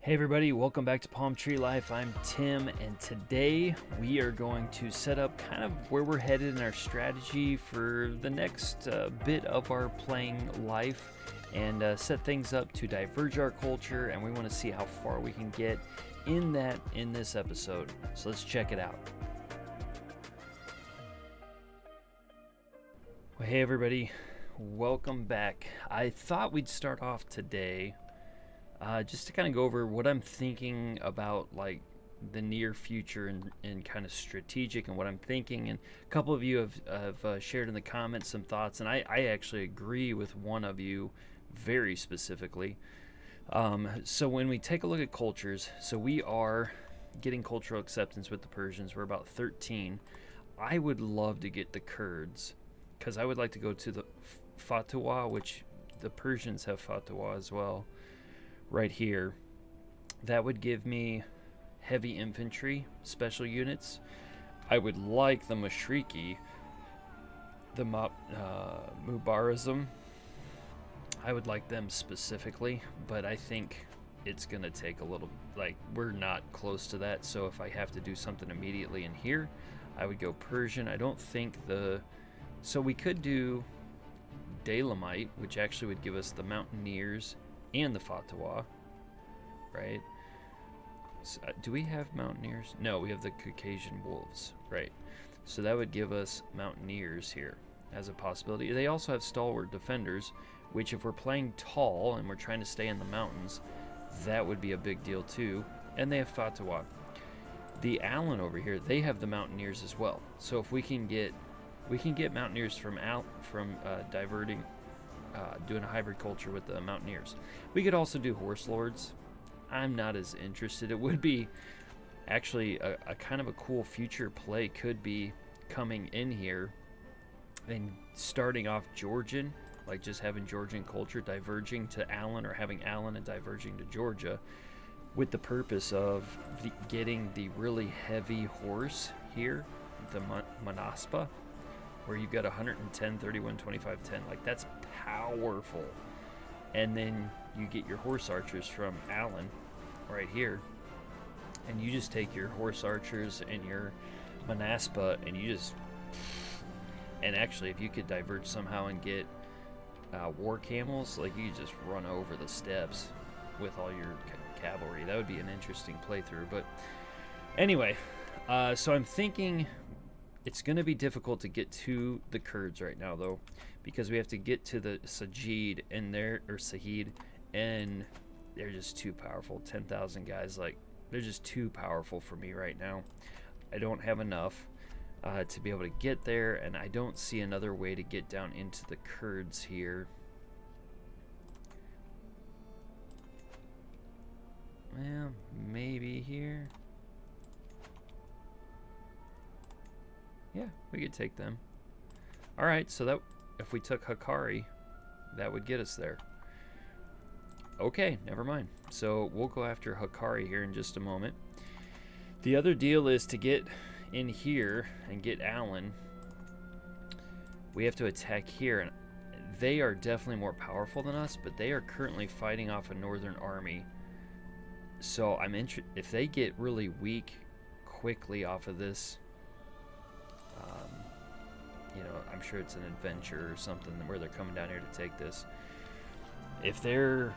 Hey everybody, welcome back to Palm Tree Life. I'm Tim, and today we are going to set up kind of where we're headed in our strategy for the next bit of our playing life and set things up to diverge our culture, and we want to see how far we can get in this episode. So let's check it out. Well, hey everybody, welcome back. I thought we'd start off today just to kind of go over what I'm thinking about, like the near future and kind of strategic and what I'm thinking. And a couple of you have shared in the comments some thoughts, and I actually agree with one of you very specifically. So when we take a look at cultures, so we are getting cultural acceptance with the Persians. We're about 13. I would love to get the Kurds because I would like to go to the Fatwa, which the Persians have Fatwa as well. Right here, that would give me heavy infantry special units. I would like the Mashriki, the Mubarazm. I would like them specifically, but I think it's gonna take a little, like, we're not close to that. So if I have to do something immediately in here, I would go Persian. I don't think so we could do Dalamite, which actually would give us the Mountaineers and the Fatwa, right? So, do we have Mountaineers? No, we have the Caucasian Wolves, right? So that would give us Mountaineers here as a possibility. They also have Stalwart Defenders, which if we're playing tall and we're trying to stay in the mountains, that would be a big deal too. And they have Fatwa. The Allen over here, they have the Mountaineers as well. So if we can get Mountaineers from diverting, doing a hybrid culture with the Mountaineers. We could also do Horse Lords. I'm not as interested. It would be actually a kind of a cool future play, could be coming in here and starting off Georgian, like just having Georgian culture, diverging to Allen, or having Allen and diverging to Georgia, with the purpose of getting the really heavy horse here, the Manaspa, where you've got 110, 31, 25, 10. Like, that's powerful. And then you get your horse archers from Allen right here. And you just take your horse archers and your Manaspa, and you just... And actually, if you could diverge somehow and get war camels, like, you just run over the steppes with all your cavalry. That would be an interesting playthrough. But anyway, so I'm thinking... It's going to be difficult to get to the Kurds right now, though, because we have to get to the Sahid, and they're just too powerful. 10,000 guys, like, they're just too powerful for me right now. I don't have enough to be able to get there, and I don't see another way to get down into the Kurds here. Well, maybe here. Yeah, we could take them. All right, so that if we took Hakkari, that would get us there. Okay, never mind. So we'll go after Hakkari here in just a moment. The other deal is to get in here and get Allen. We have to attack here, and they are definitely more powerful than us, but they are currently fighting off a northern army. So I'm if they get really weak quickly off of this, I'm sure it's an adventure or something where they're coming down here to take this. If they're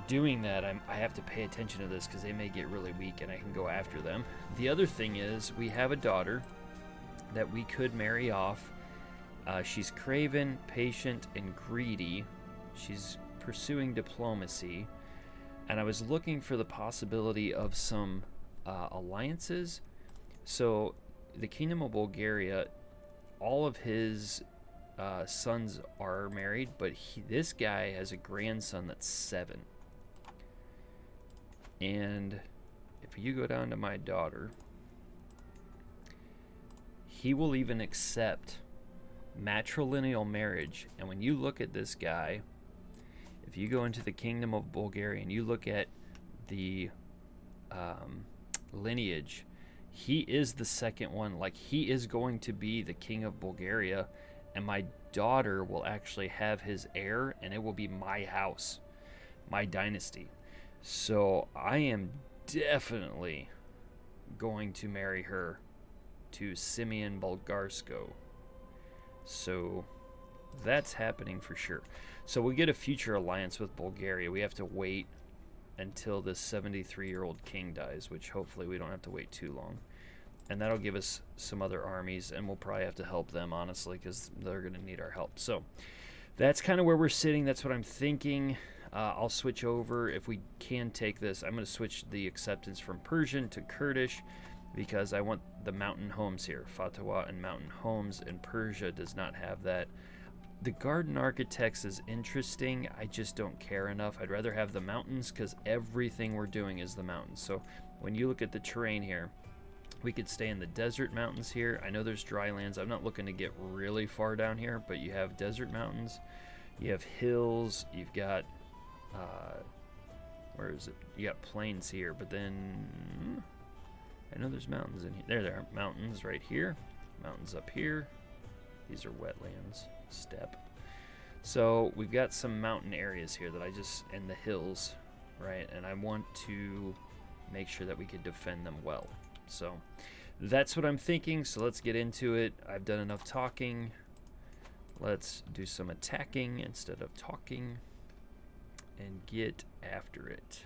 doing that, I have to pay attention to this because they may get really weak and I can go after them. The other thing is we have a daughter that we could marry off. She's craven, patient, and greedy. She's pursuing diplomacy. And I was looking for the possibility of some alliances. So the Kingdom of Bulgaria, all of his sons are married, but this guy has a grandson that's 7. And if you go down to my daughter, he will even accept matrilineal marriage. And when you look at this guy, if you go into the Kingdom of Bulgaria and you look at the lineage, he is the second one. Like, he is going to be the king of Bulgaria, and my daughter will actually have his heir, and it will be my house, my dynasty. So I am definitely going to marry her to Simeon Bulgarsko. So that's happening for sure. So we get a future alliance with Bulgaria. We have to wait until this 73-year-old king dies, which hopefully we don't have to wait too long. And that'll give us some other armies, and we'll probably have to help them, honestly, because they're going to need our help. So that's kind of where we're sitting. That's what I'm thinking. I'll switch over. If we can take this, I'm going to switch the acceptance from Persian to Kurdish because I want the mountain homes here. Fatwa and mountain homes, and Persia does not have that. The garden architects is interesting. I just don't care enough. I'd rather have the mountains because everything we're doing is the mountains. So when you look at the terrain here, we could stay in the desert mountains here. I know there's dry lands. I'm not looking to get really far down here, but you have desert mountains. You have hills. You've got, where is it? You got plains here, but then I know there's mountains in here. There are mountains right here. Mountains up here. These are wetlands. Steppe. So we've got some mountain areas here that and the hills, right? And I want to make sure that we can defend them well. So that's what I'm thinking. So let's get into it. I've done enough talking. Let's do some attacking instead of talking and get after it.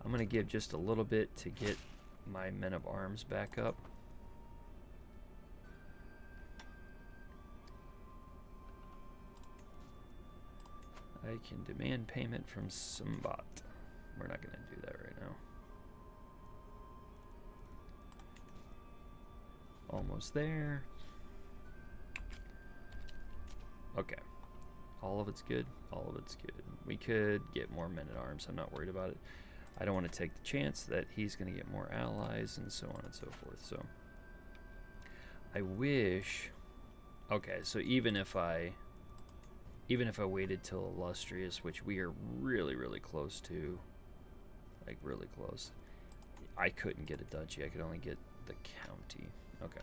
I'm going to give just a little bit to get my men of arms back up. I can demand payment from Sumbat. We're not going to do that right now. Almost there. Okay. All of it's good. All of it's good. We could get more men-at-arms. I'm not worried about it. I don't want to take the chance that he's going to get more allies and so on and so forth. So I wish... Okay, so even if I waited till Illustrious, which we are really, really close to, like really close, I couldn't get a duchy. I could only get the county. Okay.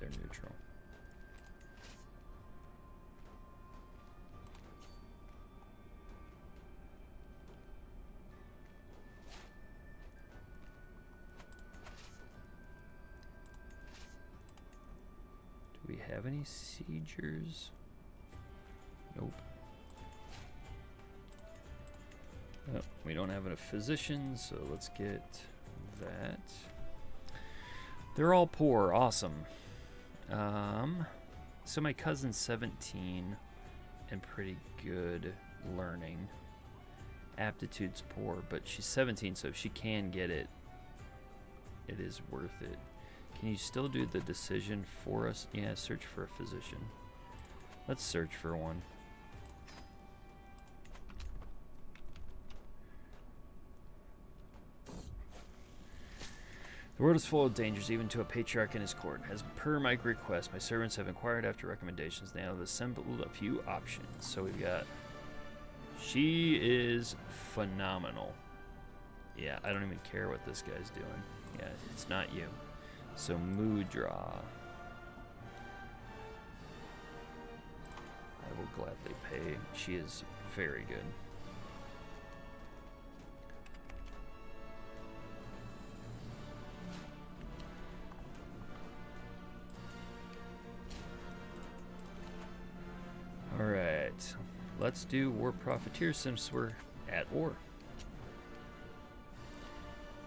They're neutral. Do we have any siegers? Nope. Oh, we don't have a physician, so let's get that. They're all poor. Awesome. So my cousin's 17 and pretty good learning. Aptitude's poor, but she's 17, so if she can get it, it is worth it. Can you still do the decision for us? Yeah, search for a physician. Let's search for one. The world is full of dangers, even to a patriarch and his court. As per my request, my servants have inquired after recommendations. They have assembled a few options. So we've got... She is phenomenal. Yeah, I don't even care what this guy's doing. Yeah, it's not you. So Mudra. I will gladly pay. She is very good. Alright, let's do War Profiteer since we're at war.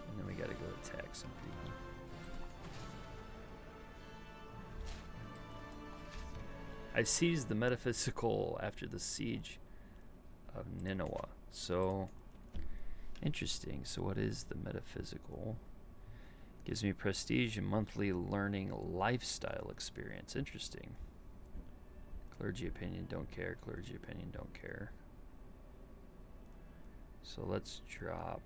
And then we gotta go attack some people. I seized the metaphysical after the siege of Nineveh. So, interesting. So what is the metaphysical? Gives me prestige and monthly learning lifestyle experience. Interesting. Clergy opinion, don't care. Clergy opinion, don't care. So let's drop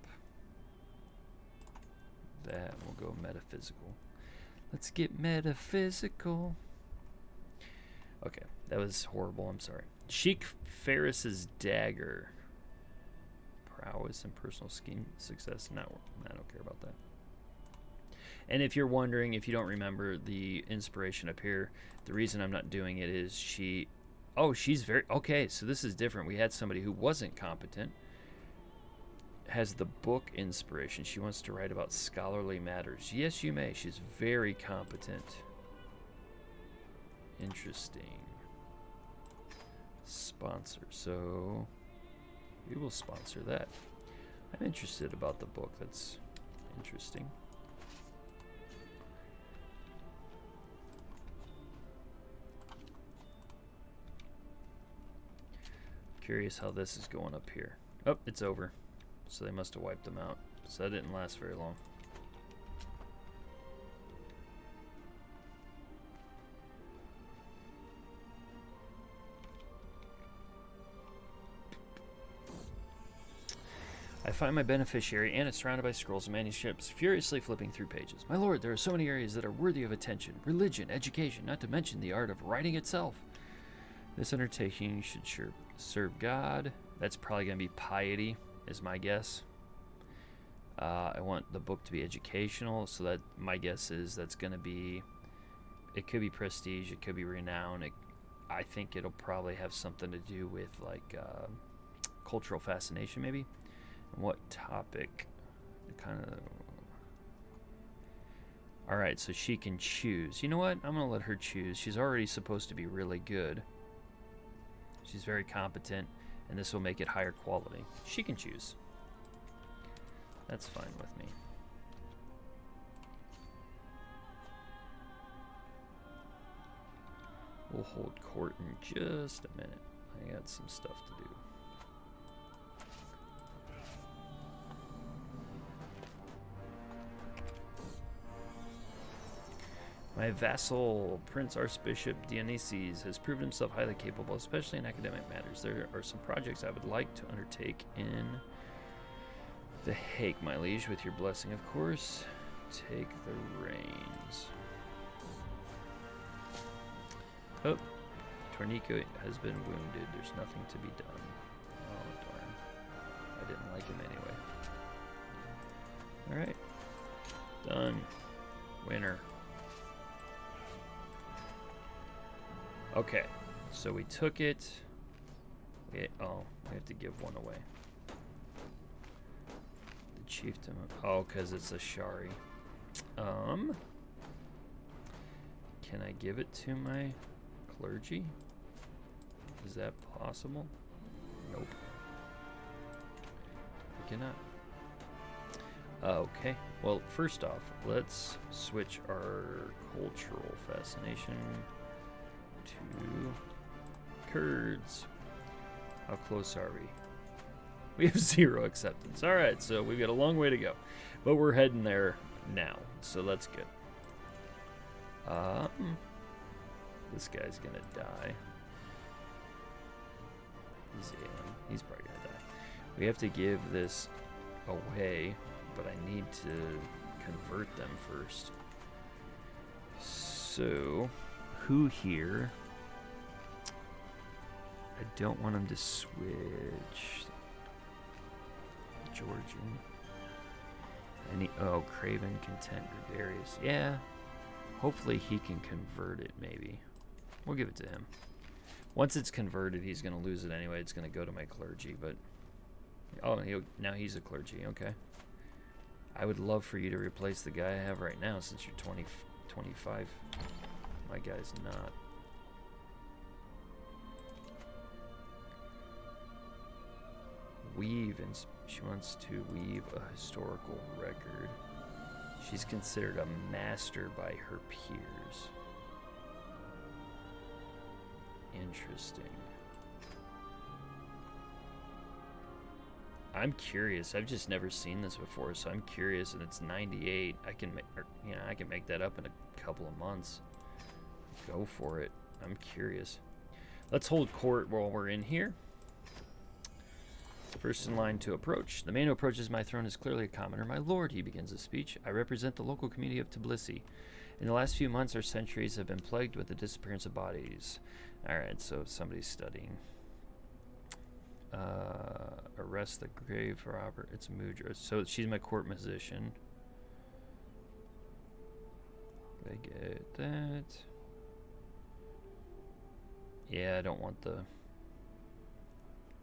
that. We'll go metaphysical. Let's get metaphysical. Okay, that was horrible. I'm sorry. Sheik Ferris's dagger. prowess and personal scheme success. No, I don't care about that. And if you're wondering, if you don't remember the inspiration up here, the reason I'm not doing it is she's very, okay, so this is different. We had somebody who wasn't competent, has the book inspiration. She wants to write about scholarly matters. Yes, you may. She's very competent. Interesting. Sponsor. So we will sponsor that. I'm interested about the book. That's interesting. Curious how this is going up here. Oh, it's over. So they must have wiped them out. So that didn't last very long. I find my beneficiary, and it's surrounded by scrolls and manuscripts, furiously flipping through pages. My lord, there are so many areas that are worthy of attention. Religion, education, not to mention the art of writing itself. This undertaking should serve God. That's probably going to be piety, is my guess. I want the book to be educational, so that my guess is that's going to be, it could be prestige, it could be renown. I think it'll probably have something to do with like cultural fascination, maybe. And what topic? Kind of. All right, so she can choose. You know what? I'm going to let her choose. She's already supposed to be really good. She's very competent, and this will make it higher quality. She can choose. That's fine with me. We'll hold court in just a minute. I got some stuff to do. My vassal, Prince Archbishop Dionysius, has proven himself highly capable, especially in academic matters. There are some projects I would like to undertake in The Hague, my liege, with your blessing, of course. Take the reins. Oh, Tornico has been wounded. There's nothing to be done. Oh, darn. I didn't like him anyway. Alright. Done. Winner. Okay, so we took it. We have to give one away. The chieftain. Oh, because it's a Shari. Can I give it to my clergy? Is that possible? Nope. We cannot. Okay, well, first off, let's switch our cultural fascination to Kurds. How close are we? We have 0 acceptance. All right, so we've got a long way to go, but we're heading there now, so that's good. This guy's gonna die. He's alien. He's probably gonna die. We have to give this away, but I need to convert them first. So, who here? I don't want him to switch. Georgian. Craven, Content, Gregarious. Yeah. Hopefully he can convert it, maybe. We'll give it to him. Once it's converted, he's going to lose it anyway. It's going to go to my clergy, but... Oh, now he's a clergy. Okay. I would love for you to replace the guy I have right now since you're 25. My guy's not. Weave, and she wants to weave a historical record. She's considered a master by her peers. Interesting. I'm curious. I've just never seen this before, so I'm curious. And it's 98. I can make that up in a couple of months. Go for it. I'm curious. Let's hold court while we're in here. First in line to approach. The man who approaches my throne is clearly a commoner. My lord, he begins his speech. I represent the local community of Tbilisi. In the last few months, our centuries have been plagued with the disappearance of bodies. Alright, so somebody's studying. Arrest the grave robber. It's Mudra. So she's my court musician. They get that. Yeah, I don't want the...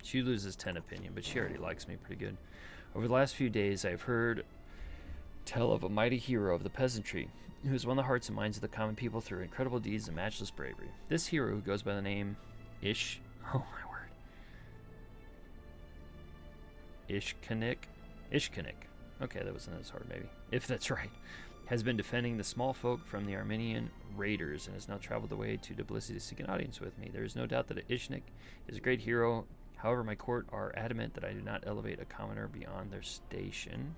She loses 10 opinion, but she already likes me pretty good. Over the last few days, I've heard tell of a mighty hero of the peasantry who has won the hearts and minds of the common people through incredible deeds and matchless bravery. This hero, who goes by the name oh my word, Ishkanik. Okay, that wasn't as hard, maybe, if that's right. Has been defending the small folk from the Armenian raiders and has now traveled the way to Tbilisi to seek an audience with me. There is no doubt that Ishnik is a great hero. However, my court are adamant that I do not elevate a commoner beyond their station.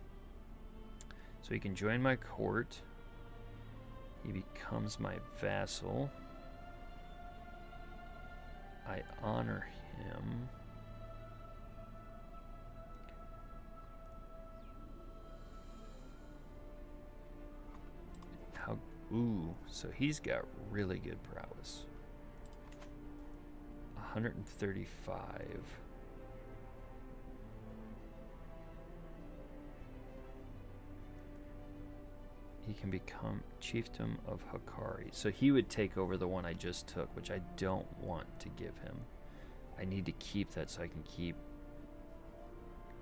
So he can join my court. He becomes my vassal. I honor him. Ooh, so he's got really good prowess. 135. He can become chieftain of Hakari. So he would take over the one I just took, which I don't want to give him. I need to keep that so I can keep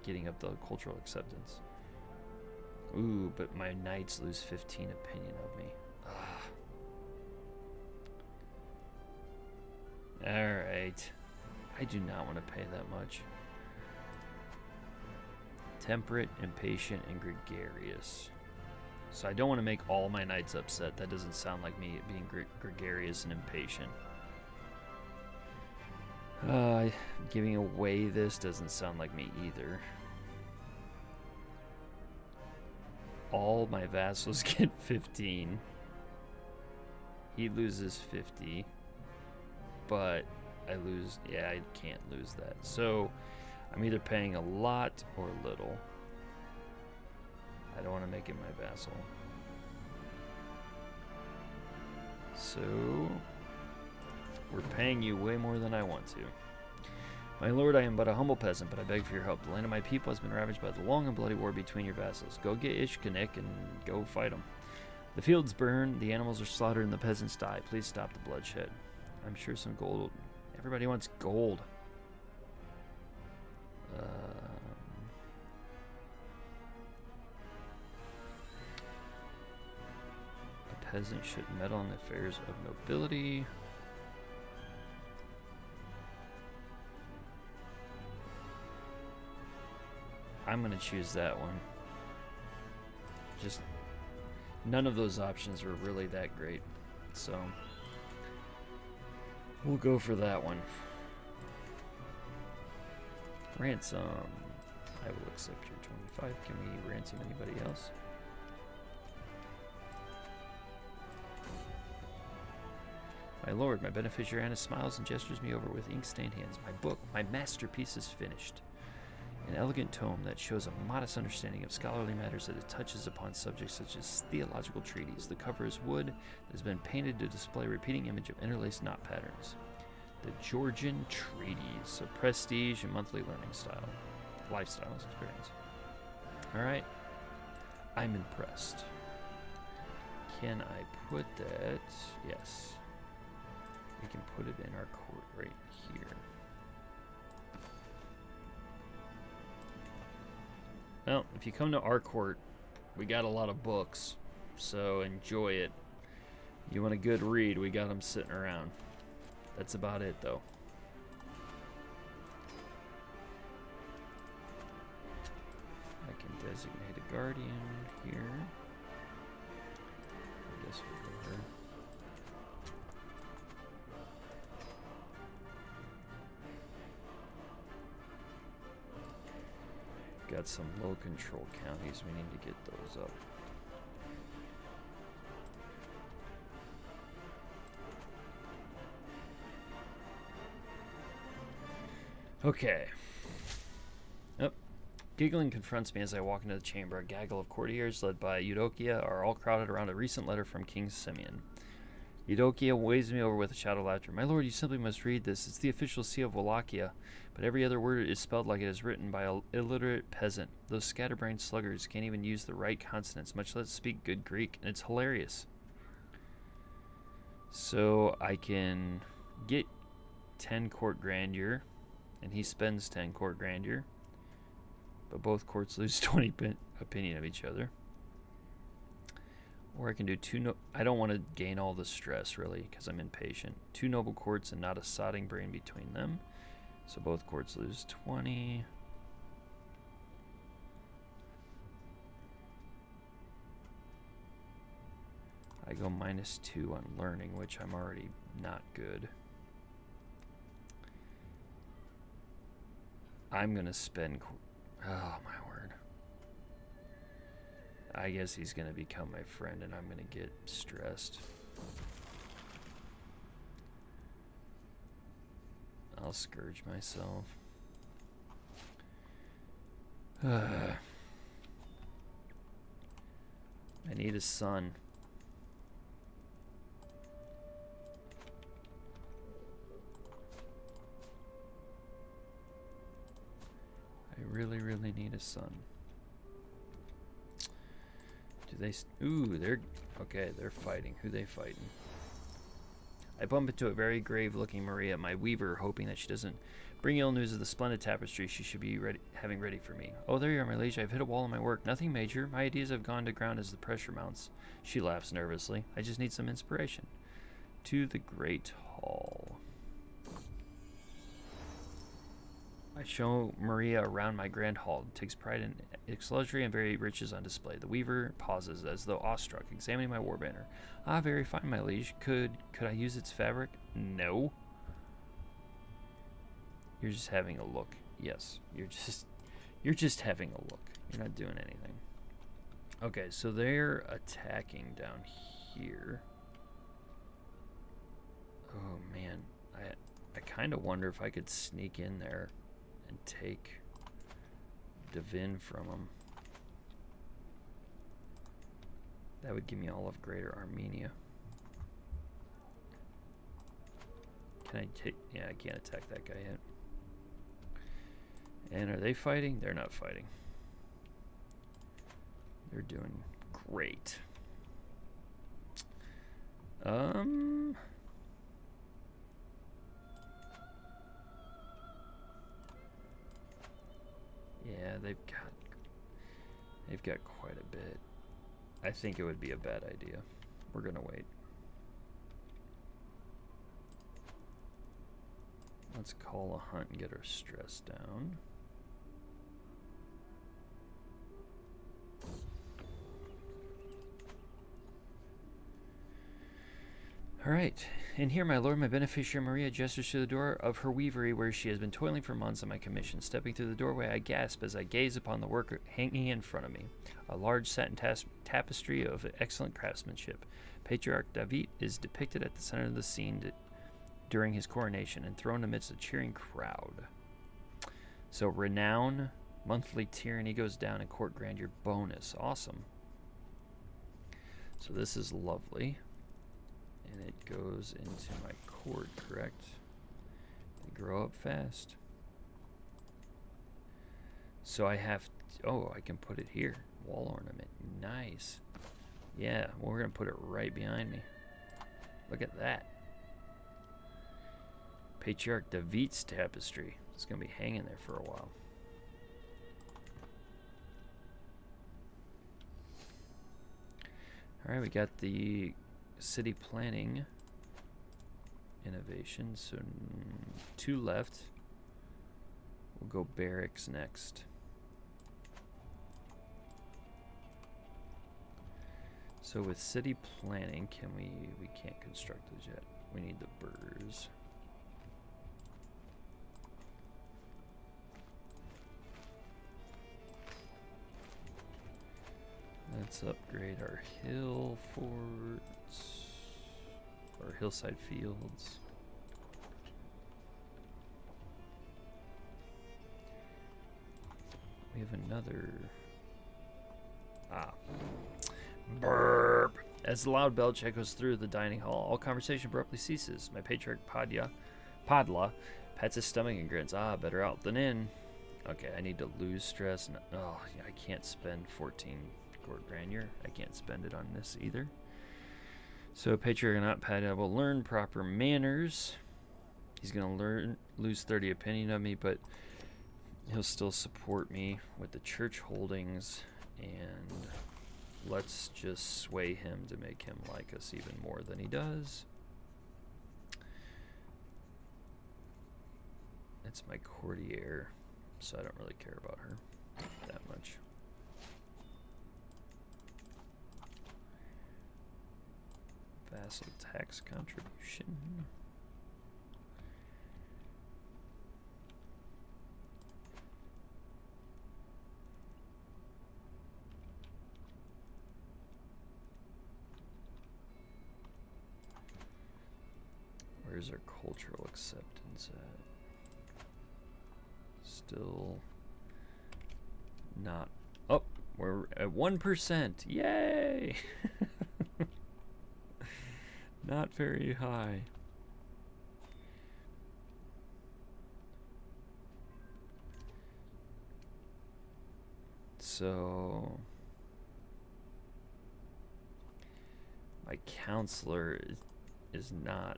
getting up the cultural acceptance. Ooh, but my knights lose 15 opinion of me. Alright. I do not want to pay that much. Temperate, impatient, and gregarious. So I don't want to make all my knights upset. That doesn't sound like me being gregarious and impatient. Giving away this doesn't sound like me either. All my vassals get 15. He loses 50. But I lose... Yeah, I can't lose that. So I'm either paying a lot or little. I don't want to make him my vassal. So we're paying you way more than I want to. My lord, I am but a humble peasant, but I beg for your help. The land of my people has been ravaged by the long and bloody war between your vassals. Go get Ishkanik and go fight him. The fields burn, the animals are slaughtered, and the peasants die. Please stop the bloodshed. I'm sure some gold... Everybody wants gold. A peasant should meddle in the affairs of nobility. I'm going to choose that one. Just none of those options were really that great. So we'll go for that one. Ransom. I will accept your 25. Can we ransom anybody else? My lord, my beneficiary Anna smiles and gestures me over with ink-stained hands. My book, my masterpiece is finished. An elegant tome that shows a modest understanding of scholarly matters that it touches upon subjects such as theological treatises. The cover is wood that has been painted to display a repeating image of interlaced knot patterns. The Georgian Treatise, a prestige and monthly learning style, lifestyle experience. All right, I'm impressed. Can I put that? Yes. We can put it in our court right here. Well, if you come to our court, we got a lot of books, so enjoy it. You want a good read, we got them sitting around. That's about it, though. I can designate a guardian here. I guess we'll go there. Got some low control counties. We need to get those up. Okay. Oh. Giggling confronts me as I walk into the chamber. A gaggle of courtiers led by Eudokia are all crowded around a recent letter from King Simeon. Eudokia waves me over with a shout of laughter. My lord, you simply must read this. It's the official seal of Wallachia, but every other word is spelled like it is written by an illiterate peasant. Those scatterbrained sluggards can't even use the right consonants, much less speak good Greek, and it's hilarious. So I can get 10 court grandeur, and he spends 10 court grandeur, but both courts lose 20 opinion of each other. Or I can do I don't want to gain all the stress, really, because I'm impatient. 2 noble courts and not a sodding brain between them. So both courts lose 20. I go -2 on learning, which I'm already not good. I'm going to spend... Oh, my word. I guess he's going to become my friend, and I'm going to get stressed. I'll scourge myself. I need a son. I really, really need a son. Do they... Ooh, they're... Okay, they're fighting. Who they fighting? I bump into a very grave-looking Maria, my weaver, hoping that she doesn't bring ill news of the splendid tapestry she should be having ready for me. Oh, there you are, my liege. I've hit a wall in my work. Nothing major. My ideas have gone to ground as the pressure mounts. She laughs nervously. I just need some inspiration. To the Great Hall. I show Maria around my grand hall. It takes pride in its luxury and very riches on display. The weaver pauses as though awestruck, examining my war banner. Ah, very fine, my liege. Could I use its fabric? No. You're just having a look. Yes, you're just having a look. You're not doing anything. Okay, so they're attacking down here. Oh man, I kind of wonder if I could sneak in there and take Divin from him. That would give me all of Greater Armenia. Can I take... Yeah, I can't attack that guy yet. And are they fighting? They're not fighting. They're doing great. Yeah, they've got quite a bit. I think it would be a bad idea. We're gonna wait. Let's call a hunt and get our stress down. All right, and here, my lord, my beneficiary Maria gestures to the door of her weavery where she has been toiling for months on my commission. Stepping through the doorway, I gasp as I gaze upon the work hanging in front of me. A large satin tapestry of excellent craftsmanship. Patriarch David is depicted at the center of the scene during his coronation and thrown amidst a cheering crowd. So, renown, monthly tyranny goes down, and court grandeur bonus. Awesome. So this is lovely. And it goes into my court, correct? They grow up fast. So I have... Oh, I can put it here. Wall ornament. Nice. Yeah, well, we're going to put it right behind me. Look at that. Patriarch David's tapestry. It's going to be hanging there for a while. Alright, we got the... city planning innovation, so 2 left. We'll go barracks next. So with city planning, can we can't construct those yet. We need the burrs. Let's upgrade our hill forts, or hillside fields. We have another... Burp! As the loud bell echoes through the dining hall, all conversation abruptly ceases. My patriarch Padla pats his stomach and grins. Ah, better out than in. Okay, I need to lose stress. Oh, I can't spend 14 gold grandeur. I can't spend it on this either. So patriarch not Padla will learn proper manners. He's gonna lose 30 opinion of me, but he'll still support me with the church holdings, and let's just sway him to make him like us even more than he does. It's my courtier, so I don't really care about her that much. Vassal tax contribution. Where's our cultural acceptance at? Still not. Oh, we're at 1%. Yay! Not very high. So my counselor is not.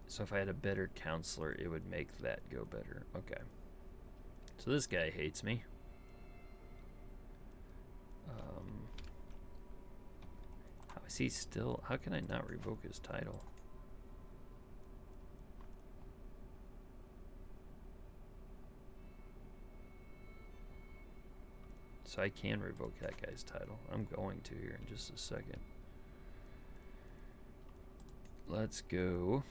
So if I had a better counselor, it would make that go better. Okay. So this guy hates me. How is he still? How can I not revoke his title? So I can revoke that guy's title. I'm going to here in just a second. Let's go.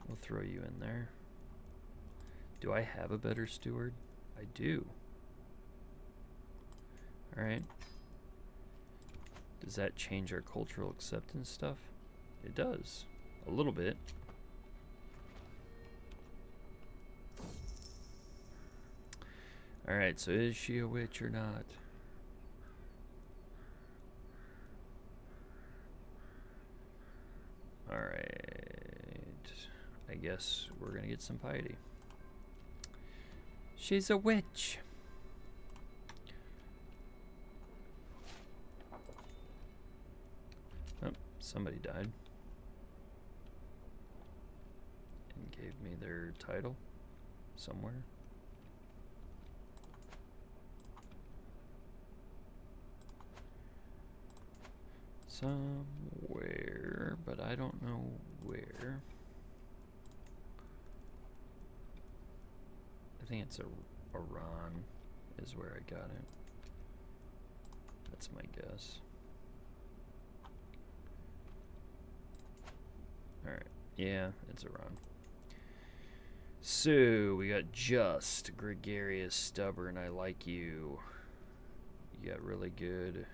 We'll throw you in there. Do I have a better steward? I do. Alright. Does that change our cultural acceptance stuff? It does. A little bit. Alright, so is she a witch or not? Alright. I guess we're gonna get some piety. She's a witch. Oh, somebody died. And gave me their title somewhere. Somewhere, but I don't know where. I think it's Iran is where I got it. That's my guess. Alright, yeah, it's Iran. So, we got just, gregarious, stubborn, I like you. You got really good.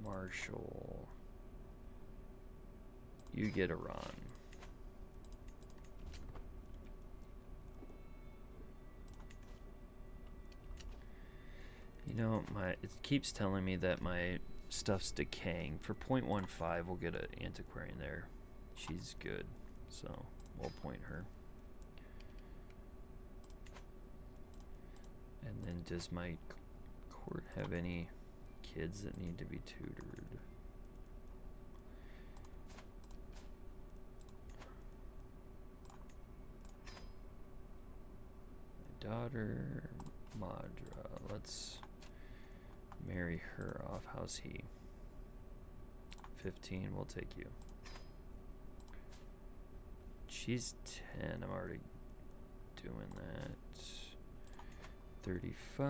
Marshall. You get Iran. You know, it keeps telling me that my stuff's decaying. For 0.15, we'll get an antiquarian there. She's good, so we'll point her. And then does my court have any kids that need to be tutored? My daughter, Madra. Let's marry her off. How's he? 15, we'll take you. She's 10, I'm already doing that. 35.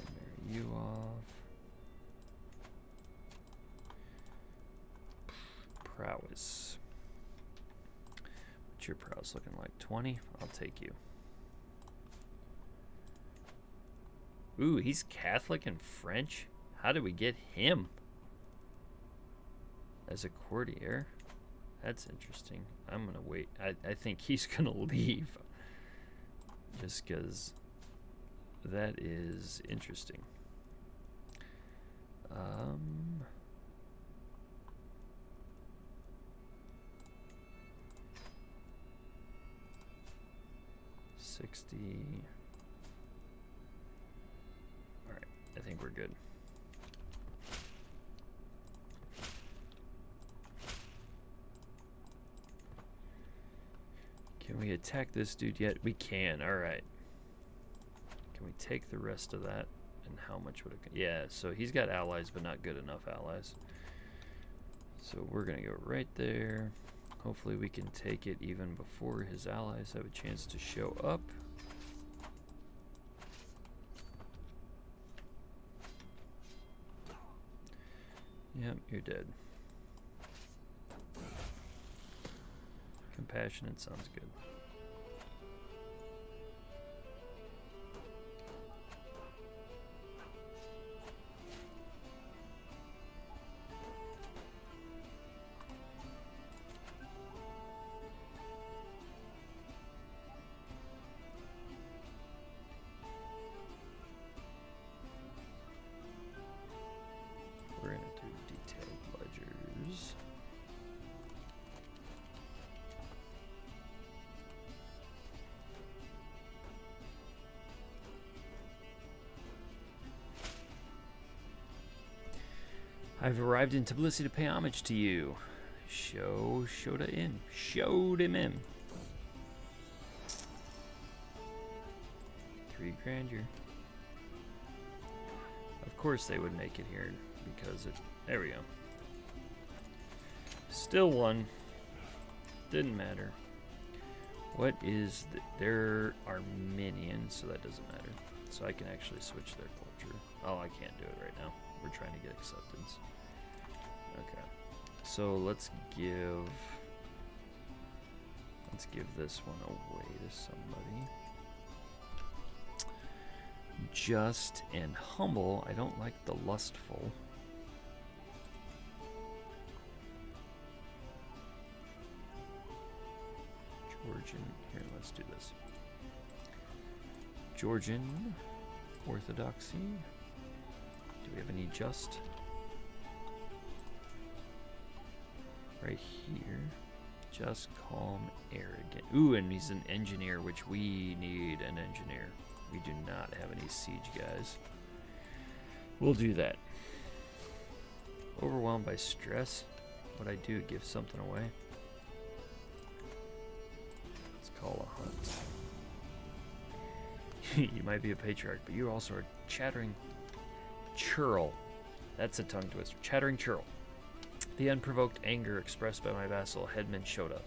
Marry you off. Prowess. What's your prowess looking like? 20? I'll take you. Ooh, he's Catholic and French? How did we get him as a courtier? That's interesting. I'm gonna wait. I think he's gonna leave. Just because that is interesting. Um, 60. All right, I think we're good. Can we attack this dude yet? We can. All right. Can we take the rest of that? And how much would it? Yeah, so he's got allies, but not good enough allies. So we're going to go right there. Hopefully we can take it even before his allies have a chance to show up. Yep, you're dead. Compassionate sounds good. We're going to do detailed ledgers. I've arrived in Tbilisi to pay homage to you. Showed him in. 3 grandeur. Of course they would make it here because it. There we go. Still won. Didn't matter. What is there are minions, so that doesn't matter. So I can actually switch their culture. Oh, I can't do it right now. We're trying to get acceptance. Okay. So let's give this one away to somebody. Just and humble. I don't like the lustful. Georgian. Here, let's do this. Georgian orthodoxy. Do we have any just? Right here. Just, calm, arrogant. Ooh, and he's an engineer, which we need an engineer. We do not have any siege guys. We'll do that. Overwhelmed by stress. What I do, give something away. Let's call a hunt. You might be a patriarch, but you also are chattering churl. That's a tongue twister. Chattering churl. The unprovoked anger expressed by my vassal, Headman Shota,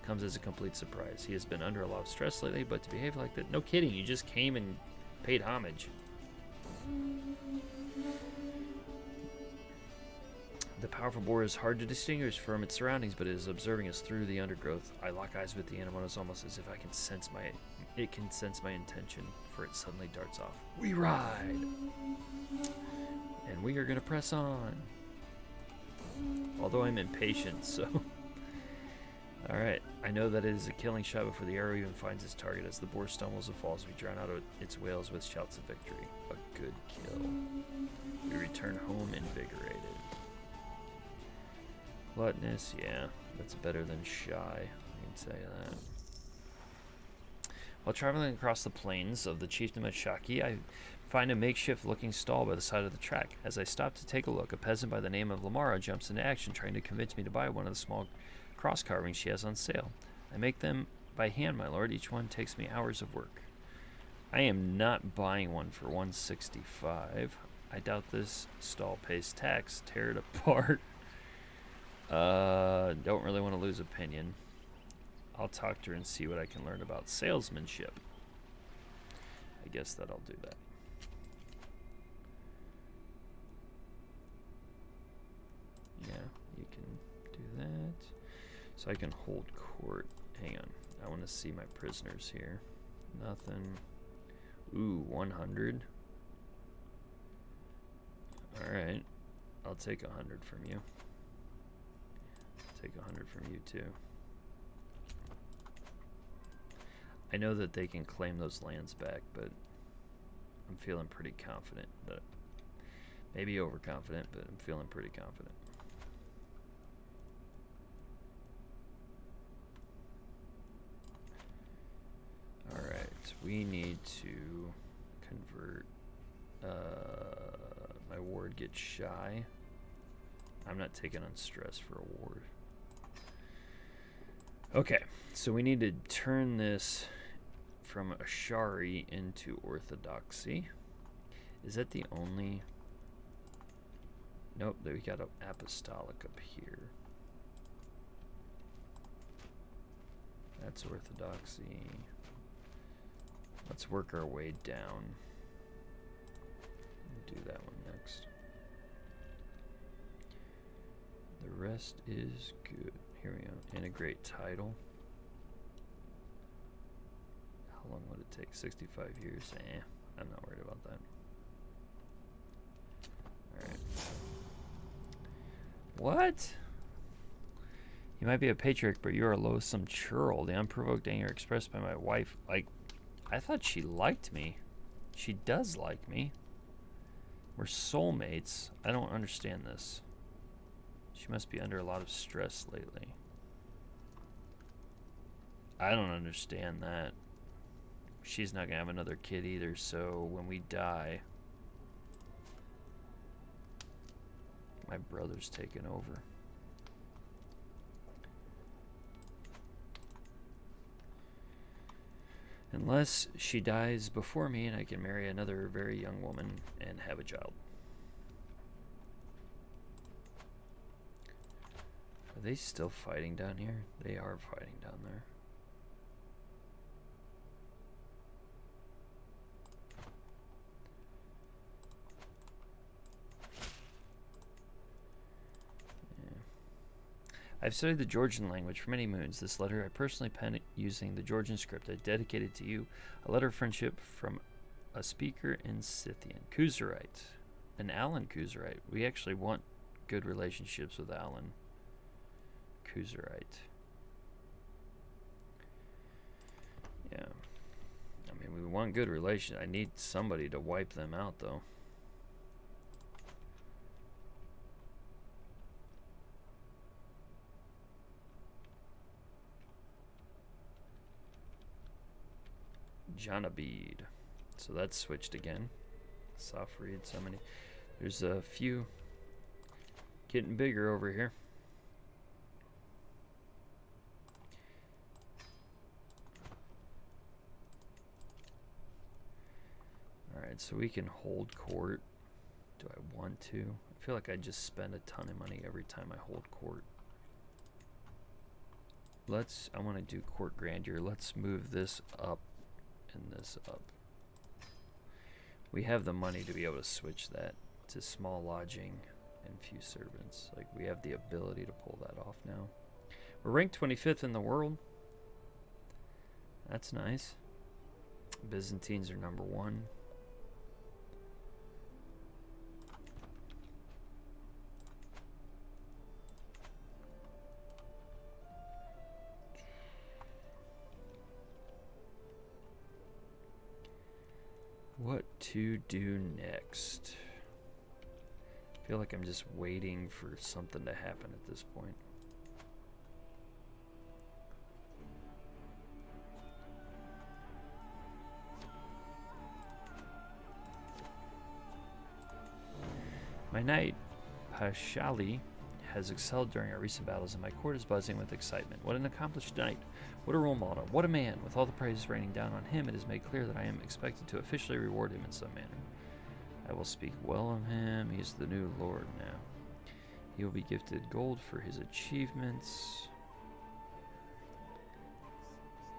comes as a complete surprise. He has been under a lot of stress lately, but to behave like that... No kidding, you just came and paid homage. The powerful boar is hard to distinguish from its surroundings, but it is observing us through the undergrowth. I lock eyes with the animal. It's almost as if it can sense my intention, for it suddenly darts off. We ride! And we are going to press on. Although I'm impatient, so... Alright, I know that it is a killing shot before the arrow even finds its target. As the boar stumbles and falls, we drown out its wails with shouts of victory. A good kill. We return home invigorated. Gluttonous, yeah, that's better than shy, I can say that. While traveling across the plains of the chiefdom of Shaki, I find a makeshift-looking stall by the side of the track. As I stop to take a look, a peasant by the name of Lamara jumps into action, trying to convince me to buy one of the small cross carvings she has on sale. I make them by hand, my lord. Each one takes me hours of work. I am not buying one for 165. I doubt this stall pays tax. Tear it apart. Don't really want to lose opinion. I'll talk to her and see what I can learn about salesmanship. I guess that I'll do that. Yeah, you can do that. So I can hold court. Hang on. I want to see my prisoners here. Nothing. Ooh, 100. Alright. I'll take 100 from you. Take 100 from you too. I know that they can claim those lands back, but I'm feeling pretty confident that Maybe overconfident, but I'm feeling pretty confident. Alright, we need to convert. My ward gets shy. I'm not taking on stress for a ward. Okay, so we need to turn this from Ashari into Orthodoxy. Is that the only... Nope, we got an Apostolic up here. That's Orthodoxy. Let's work our way down. Do that one next. The rest is good. Here we go. Integrate title. How long would it take? 65 years? I'm not worried about that. Alright. What? You might be a patriarch, but you're a loathsome churl. The unprovoked anger expressed by my wife. Like, I thought she liked me. She does like me. We're soulmates. I don't understand this. She must be under a lot of stress lately. I don't understand that. She's not gonna have another kid either, so when we die, my brother's taking over. Unless she dies before me and I can marry another very young woman and have a child. Are they still fighting down here? They are fighting down there. I've studied the Georgian language for many moons. This letter I personally penned using the Georgian script I dedicated to you. A letter of friendship from a speaker in Scythian. Crusader, an Alan Crusader. We actually want good relationships with Alan Crusader. Yeah. I mean, we want good relations. I need somebody to wipe them out, though. Janabid. So that's switched again. Safrid, so many. There's a few getting bigger over here. Alright, so we can hold court. Do I want to? I feel like I just spend a ton of money every time I hold court. I want to do court grandeur. Let's move this up and this up. We have the money to be able to switch that to small lodging and few servants. Like, we have the ability to pull that off now. We're ranked 25th in the world. That's nice. Byzantines are number 1. What to do next? I feel like I'm just waiting for something to happen at this point. My knight, Pashali, has excelled during our recent battles, and my court is buzzing with excitement. What an accomplished knight. What a role model. What a man. With all the praise raining down on him, it is made clear that I am expected to officially reward him in some manner. I will speak well of him. He is the new lord now. He will be gifted gold for his achievements.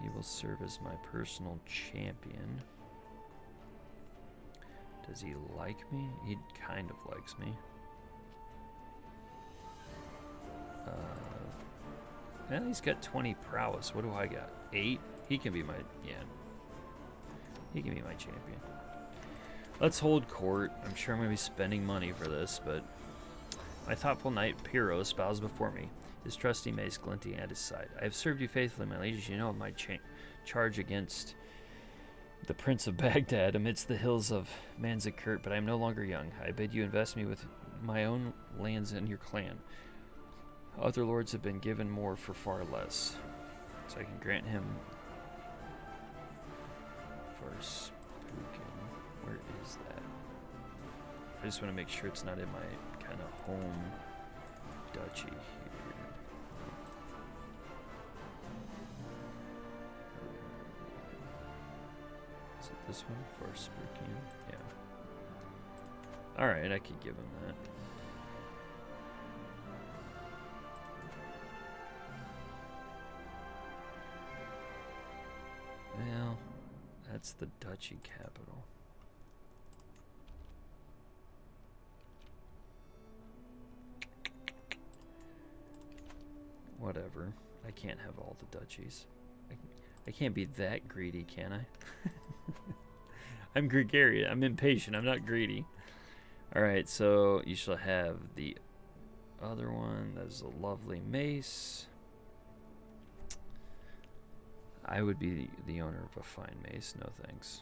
He will serve as my personal champion. Does he like me? He kind of likes me. Well, he's got 20 prowess. What do I got? 8? He can be my... Yeah. He can be my champion. Let's hold court. I'm sure I'm going to be spending money for this, but... My thoughtful knight, Pyros, bows before me, his trusty mace glinting at his side. I have served you faithfully, my lieges. You know of my charge against The Prince of Baghdad amidst the hills of Manzikert, but I am no longer young. I bid you invest me with my own lands in your clan. Other lords have been given more for far less. So I can grant him for Spookin. Where is that? I just want to make sure it's not in my kind of home duchy here. Is it this one? For Spookin? Yeah. Alright, I could give him that. Well, that's the duchy capital. Whatever. I can't have all the duchies. I can't be that greedy, can I? I'm gregarious. I'm impatient. I'm not greedy. Alright, so you shall have the other one. That's a lovely mace. I would be the owner of a fine mace. No thanks.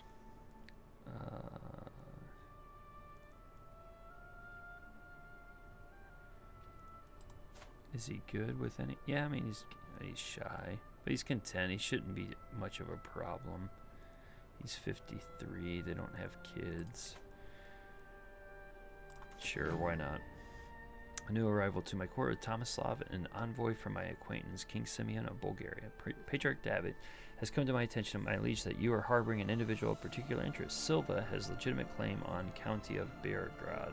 Is he good with any? Yeah, I mean, he's shy. But he's content. He shouldn't be much of a problem. He's 53. They don't have kids. Sure, why not? A new arrival to my court, Tomislav, an envoy from my acquaintance, King Simeon of Bulgaria. Patriarch David has come to my attention, my liege, that you are harboring an individual of particular interest. Silva has legitimate claim on County of Beograd.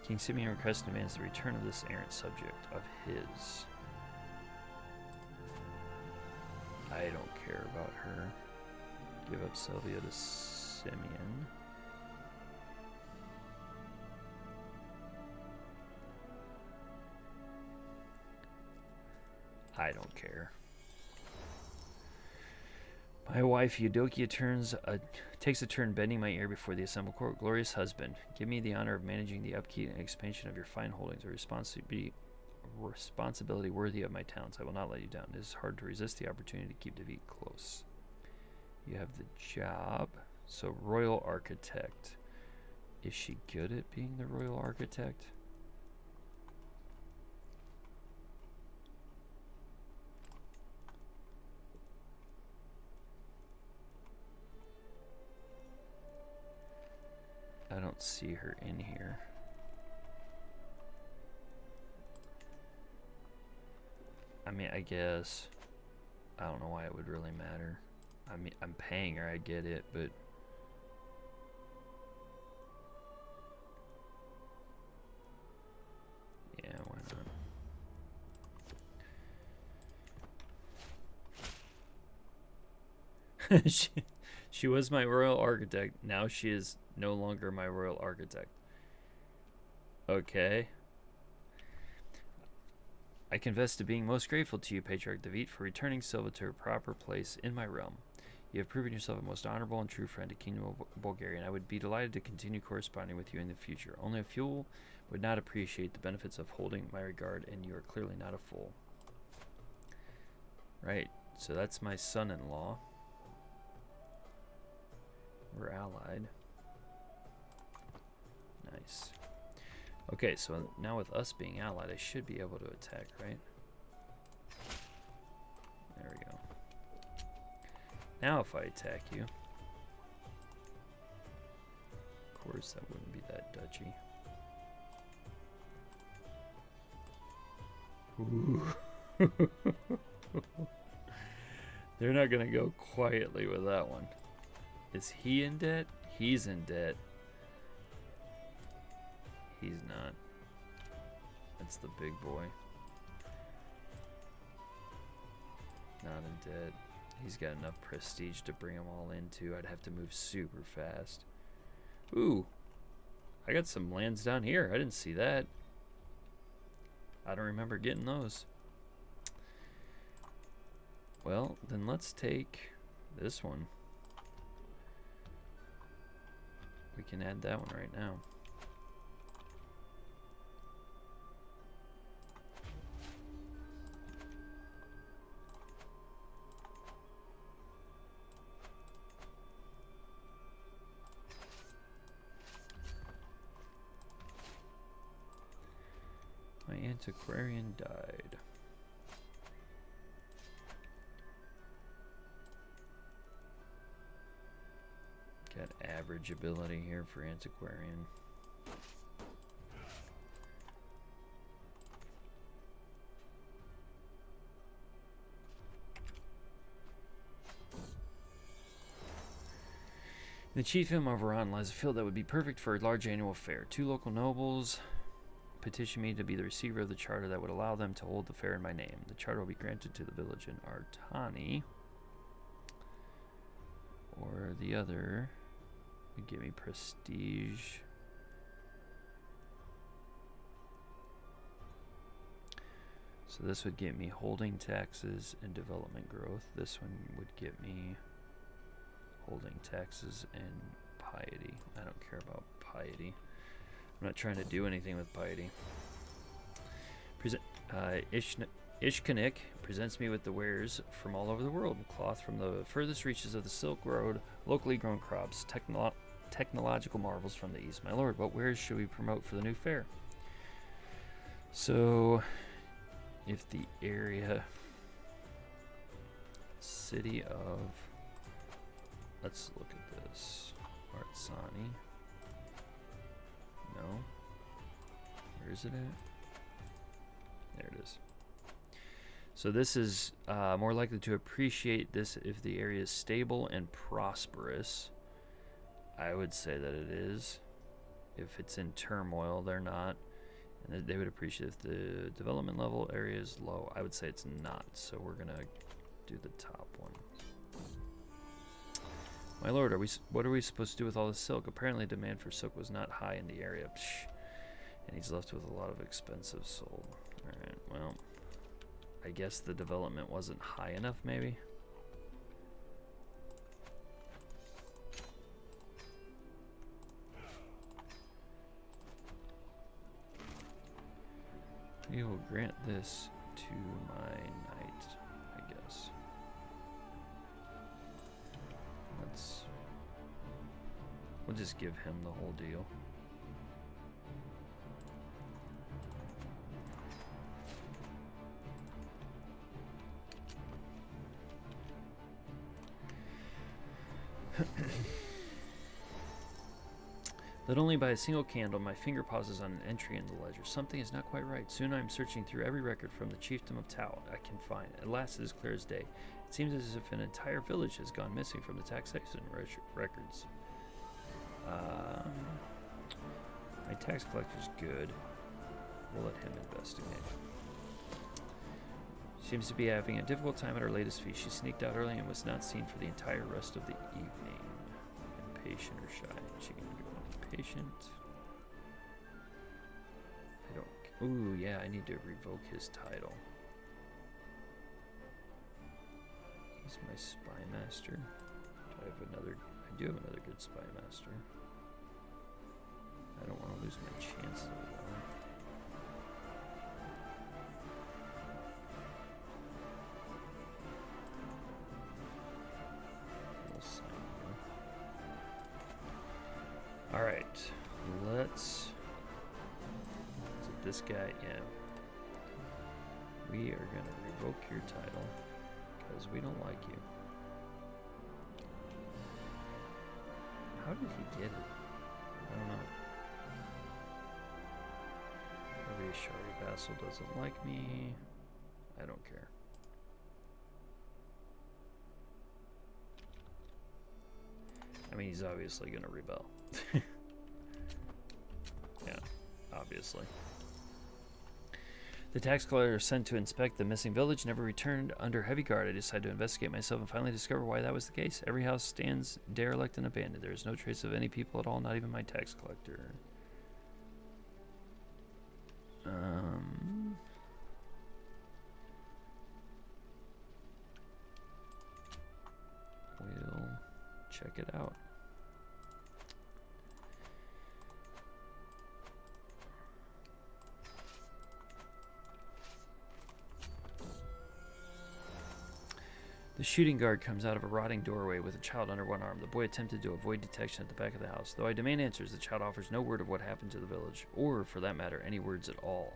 King Simeon requests and demands the return of this errant subject of his. I don't care about her. Give up Sylvia to Simeon. I don't care. My wife Eudokia takes a turn bending my ear before the assembled court. Glorious husband, give me the honor of managing the upkeep and expansion of your fine holdings, a responsibility worthy of my talents. I will not let you down. It is hard to resist the opportunity to keep David close. You have the job. So, royal architect. Is she good at being the royal architect? I don't see her in here. I mean, I guess. I don't know why it would really matter. I mean, I'm paying her, I get it, but. Yeah, why not? She was my royal architect. Now she is no longer my royal architect. Okay. I confess to being most grateful to you, Patriarch David, for returning Silva to her proper place in my realm. You have proven yourself a most honorable and true friend to Kingdom of Bulgaria, and I would be delighted to continue corresponding with you in the future. Only a fool would not appreciate the benefits of holding my regard, and you are clearly not a fool. Right, so that's my son-in-law. We're allied. Nice. Okay, so now with us being allied, I should be able to attack, right? There we go. Now if I attack you, of course that wouldn't be that duchy. Ooh. They're not gonna go quietly with that one. Is he in debt? He's in debt. He's not. That's the big boy. Not in debt. He's got enough prestige to bring them all into. I'd have to move super fast. Ooh. I got some lands down here. I didn't see that. I don't remember getting those. Well, then let's take this one. We can add that one right now. Antiquarian died. Got average ability here for Antiquarian. In the chiefdom of Iran lies a field that would be perfect for a large annual fair. 2 local nobles petition me to be the receiver of the charter that would allow them to hold the fair in my name. The charter will be granted to the village in Artani. Or the other would give me prestige. So this would get me holding taxes and development growth. This one would get me holding taxes and piety. I don't care about piety. I'm not trying to do anything with piety. Ishkanik presents me with the wares from all over the world. Cloth from the furthest reaches of the Silk Road, locally grown crops, technological marvels from the east. My lord, what wares should we promote for the new fair? So, if the area... City of... Let's look at this. Artsani. No. Where is it at? There it is. So this is more likely to appreciate this if the area is stable and prosperous. I would say that it is. If it's in turmoil, they're not. And they would appreciate if the development level area is low. I would say it's not. So we're going to do the top one. My lord, what are we supposed to do with all this silk? Apparently demand for silk was not high in the area. Psh. And he's left with a lot of expensive sold. Alright, well, I guess the development wasn't high enough, maybe? We will grant this to my knight, I guess. We'll just give him the whole deal. Lit only by a single candle, my finger pauses on an entry in the ledger. Something is not quite right. Soon I am searching through every record from the chiefdom of Tao I can find. At last it is clear as day. It seems as if an entire village has gone missing from the taxation records. My tax collector's good. We'll let him investigate. Seems to be having a difficult time at her latest feast. She sneaked out early and was not seen for the entire rest of the evening. Impatient or shy? She can go impatient. I don't. Ooh, yeah, I need to revoke his title. He's my spy master. Do I have another? I do have another good spy master. I don't want to lose my chances of it. Alright, let's... Is it this guy? Yeah. We are going to revoke your title because we don't like you. How did he get it? I don't know. Every Ashari vassal doesn't like me. I don't care. I mean, he's obviously going to rebel. Yeah, obviously. The tax collector sent to inspect the missing village never returned. Under heavy guard, I decided to investigate myself and finally discover why that was the case. Every house stands derelict and abandoned. There is no trace of any people at all, not even my tax collector. We'll check it out. The shooting guard comes out of a rotting doorway with a child under one arm. The boy attempted to avoid detection at the back of the house. Though I demand answers, the child offers no word of what happened to the village, or, for that matter, any words at all.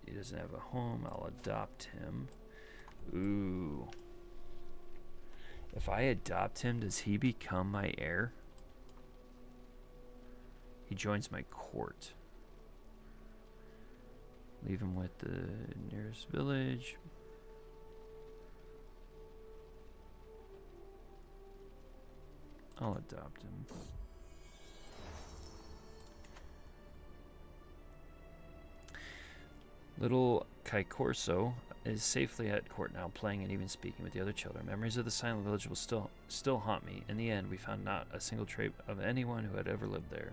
He doesn't have a home. I'll adopt him. Ooh. If I adopt him, does he become my heir? He joins my court. Leave him with the nearest village. I'll adopt him. Little Kaikorso is safely at court now, playing and even speaking with the other children. Memories of the silent village will still haunt me. In the end, we found not a single trait of anyone who had ever lived there.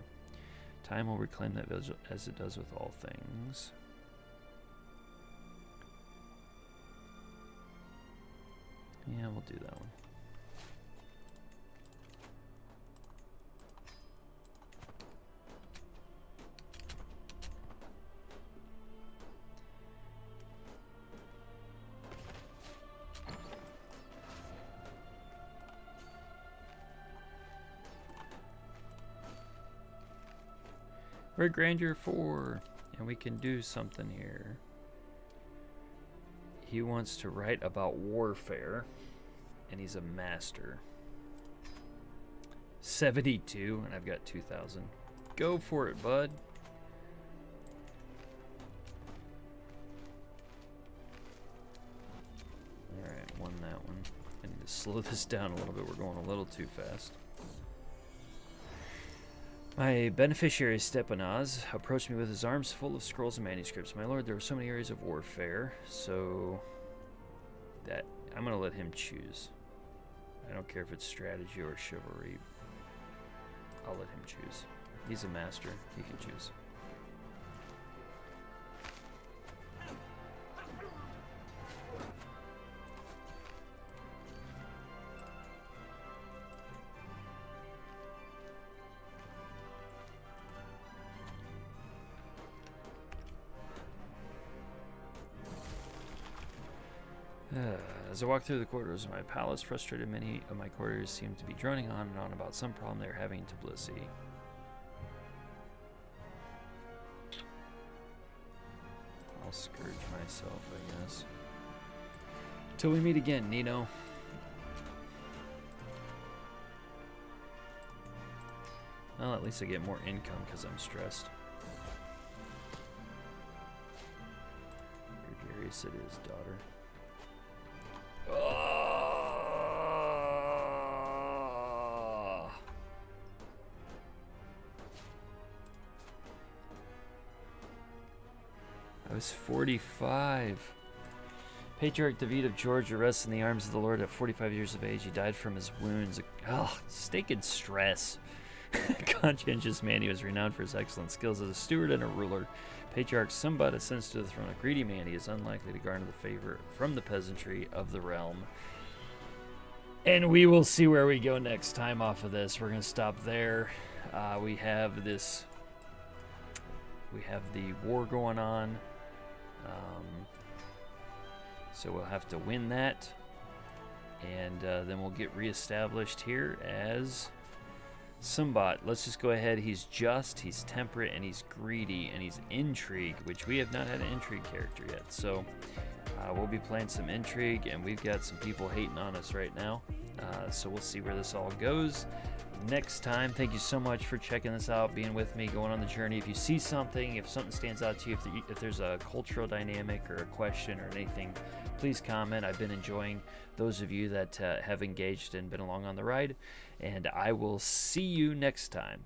Time will reclaim that village as it does with all things. Yeah, we'll do that one. We're Grandeur 4, and we can do something here. He wants to write about warfare, and he's a master. 72, and I've got 2,000. Go for it, bud. Alright, won that one. I need to slow this down a little bit. We're going a little too fast. My beneficiary Stepanaz approached me with his arms full of scrolls and manuscripts. My lord, there were so many areas of warfare, so that I'm going to let him choose. I don't care if it's strategy or chivalry. I'll let him choose. He's a master. He can choose. As I walked through the corridors of my palace, frustrated, many of my courtiers seemed to be droning on and on about some problem they were having in Tbilisi. I'll scourge myself, I guess. Till we meet again, Nino. Well, at least I get more income because I'm stressed. Gregarious it is, daughter. I was 45. Patriarch David of Georgia rests in the arms of the Lord at 45 years of age. He died from his wounds. Stinking stress. Conscientious man, he was renowned for his excellent skills as a steward and a ruler. Patriarch Sumbat ascends to the throne. A greedy man, he is unlikely to garner the favor from the peasantry of the realm. And we will see where we go next time off of this. We're going to stop there. We have the war going on. So we'll have to win that. And then we'll get reestablished here as Sumbat. Let's just go ahead. He's just, he's temperate, and he's greedy, and he's intrigue, which we have not had an intrigue character yet. So we'll be playing some intrigue, and we've got some people hating on us right now. So we'll see where this all goes next time. Thank you so much for checking this out, being with me, going on the journey. If you see something, if something stands out to you, if there's a cultural dynamic or a question or anything, please comment. I've been enjoying those of you that have engaged and been along on the ride, and I will see you next time.